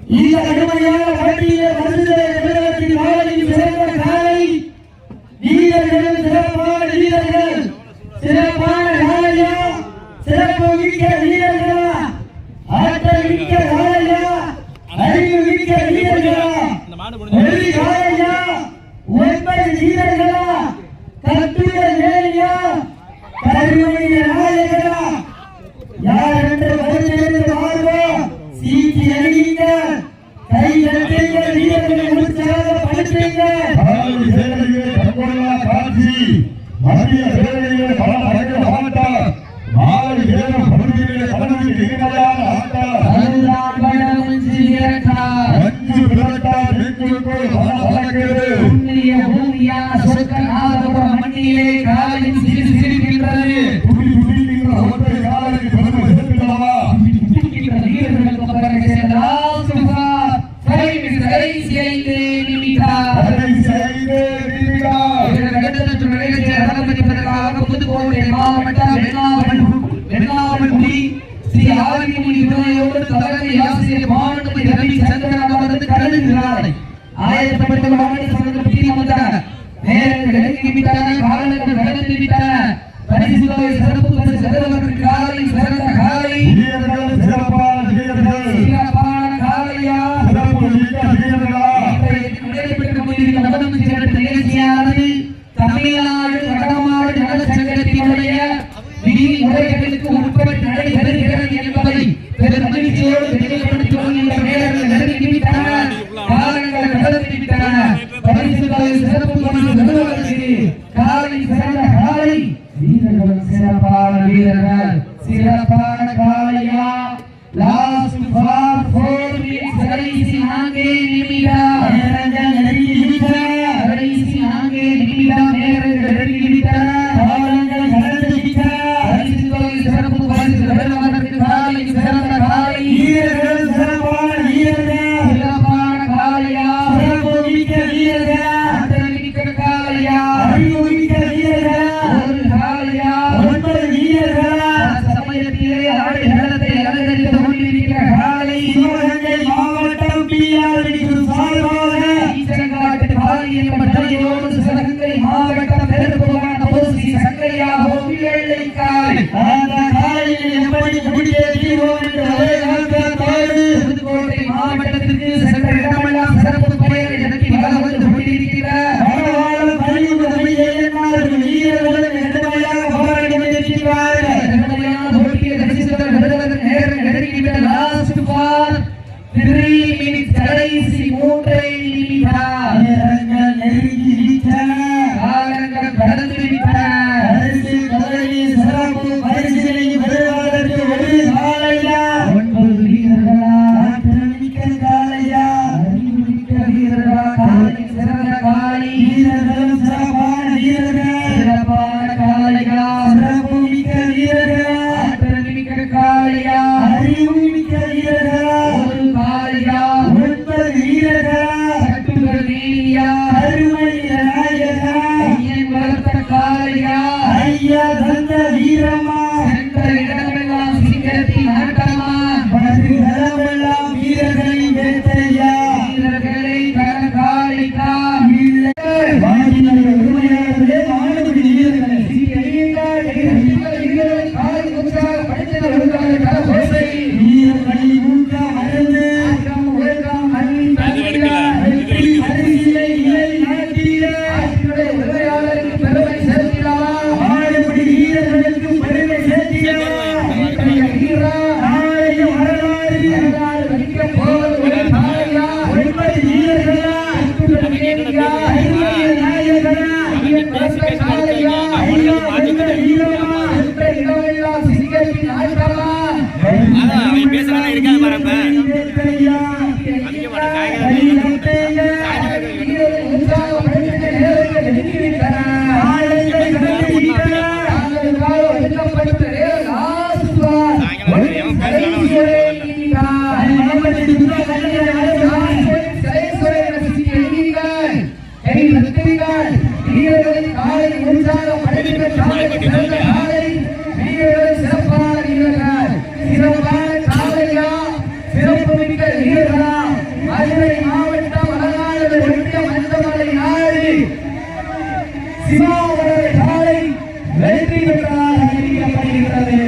இந்த கடுமையான போட்டியிலே மருந்துரை தமிழகத்தின் மாவட்டத்தில் சிறந்த காலை வீரர்கள் சிறப்பான வீரர்கள் சிறப்பான காலையா சிறப்பு மிக்க வீரர்களா ஆற்றல் மிக்க காலையா அறிவு மிக்க வீரர்களா ஒரு காலையா 9 வீரர்களா கட்டுரை வேலையா கருமைய நாயகனா யார் என்று வருகிறது வாழ்வோம் சீக்கி அணிங்க கை நட்டுங்க வீரர்களை உற்சாக படுத்துங்க மத்திய வேலையிலே பல மடங்கு ஆட்டா மாலை வேகம் பகுதியிலே கடலில் இனிமையான ஆட்டா அதுதான் வடமஞ்சி இரட்டா மஞ்சு விரட்டா நீக்குள் பல வழங்குகிறது புண்ணிய பூமியான சொர்க்கநாதபுரம் மண்ணிலே காலின் சிறு சிரிக்கின்றது துடி துடிக்கின்ற ஒற்றை காலைக்கு பெருமை சேர்க்கிறவா துடிக்கின்ற வீரர்களுக்கு பிறகு சேர்ந்தால் சுபார் கடைசி 5 நிமிடம் புதுக்கோட்டை மாவட்டம் வெள்ளாவண்டி ஸ்ரீ ஆதிமுனி துணையோடு தலைமை ஆசிரியர் மாவட்டத்தை ரவி சந்திரன் அவரது கலந்துகிறார் ஆயத்தப்பட்ட மாவட்ட சங்கத்தில் வந்தார் நேரங்கள் நெருங்கிவிட்டன காலங்கள் நடந்து விட்டன பரிசு தொகை சிறப்பு பரிசு செல்வதற்கு காலை சிறந்த காலை சிறப்பான காலையா சிறப்பு நடைபெற்று கொண்டிருக்கிற நடந்து சென்ற நிகழ்ச்சியானது தமிழ்நாடு வடமாடு நல சங்கத்தினுடைய விதிமுறைகளுக்கு உட்பட்டு நடைபெறுகிறது என்பதை பெரும் மகிழ்ச்சியோடு நினைவுபடுத்திக் கொள்கின்ற நேரங்கள் நெருங்கிவிட்டன காலங்கள் கடந்துவிட்டன பரிசு சிறப்பு பரிசு பெறுவதற்கு காலை சிறந்த காலை வீரர்கள் சிறப்பான வீரர்கள் சிறப்பான காலையா லாஸ்ட் ஃபார் 4 மினிட்ஸ் கடைசி 4 நிமிடம் நேரங்கள் நெருங்கிவிட்டன கடைசி 4 நிமிடம் நேரங்கள் நெருங்கிவிட்டன காலங்கள் கடந்துவிட்டன பரிசு சிறப்பு பரிசு பெறுவதற்கு காலை சிறந்த காலை வீரர்கள் சிறப்பான வீரர்கள் சிறப்பான காலையா சிறப்பு மிக்க வீரர்கள் ஆற்றல் மிக்க காலையா அறிவு மிக்க வீரர்கள் ஒரு காலையா 9 வீரர்கள் சமயத்திலே ஆடுகளத்தை அலங்கரித்து கொண்டிருக்கிற காலை சிவகங்கை மாவட்டம் பிஆர்டி சார்பாக ஈச்சங்காட்டு பாலியல் பட்டறையோடு சிவகங்கை மாவட்டம் பெரும்புவான போசி சங்கையா வெள்ளை காலை அந்த காலையில் எப்படி முடியேறுவோம் என்று ஒரே ஆட்டத்தோடு புதுக்கோட்டை மாவட்டத்திற்கு சென்ற இடமெல்லாம் சிறப்பு பெயரை நடத்தி வந்து கொண்டிருக்கிறார் வீரர்கள் நெடுமையாக போராடி கொண்டிருக்கிறார்கள் நெடுமையான போட்டியை ரசித்தவர் விடுவதற்கு நேரம் நெருங்கிவிட்ட லாஸ்ட் ஃபார் 3 மினிட்ஸ் கடைசி 3 நிமிடம் நேரங்கள் நெருங்கிவிட்டன காலங்கள் கடந்துவிட்டன பரிசு தொகை சிறப்பு பரிசினை பெறுவதற்கு ஒரு காலையா 9 வீரர்களா ஆற்றல் மிக்க காலையா அறிவு மிக்க வீரர்களா காலை சிறந்த காலை வீரர்கள் சிறப்பான வீரர்கள் சிறப்பான காலைகளா சிறப்பு மிக்க வீரர்கள் ஆற்றல் மிக்க காலையா அறிவு மிக்க வீரர்களா ஒரு காலையா 9 வீரர்கள் கட்டுகள் நீலியா அருமைய நாயகா ஐயன் வளர்த்த காலையா ஐயா தந்த வீரமா சென்ற இடமெல்லாம் சிங்கத்தின் ஆட்டமா வருகளமெல்லாம் வீரர்களை வேட்டையா வீரர்களை காலைக்கா உண்மையாகவே மாணவர்கள் வீரர்களை காலை உற்சாக படித்தவர்களுக்கான வீரர்களை ஊக்க மறந்து உதவியாளருக்கு பெருமை சேர்த்திடவா ஆடுபடி வீரர்களுக்கு பெருமை சேர்த்திடவா வரலாறு வகிக்க போவது ஒரு காலையா 9 வீரர்களா நாயகனா காலையா வீரமா இடமெல்லாம் சிங்கத்தின் ஆட்டமா பேசுறாங்க இருக்காது பாருங்க சிறப்பான காலையா சிறப்பு மிக்க வீரர்களா சிவா அவரது காலை வெற்றி பெற்றதாக அறிவிக்கப்படுகிறது.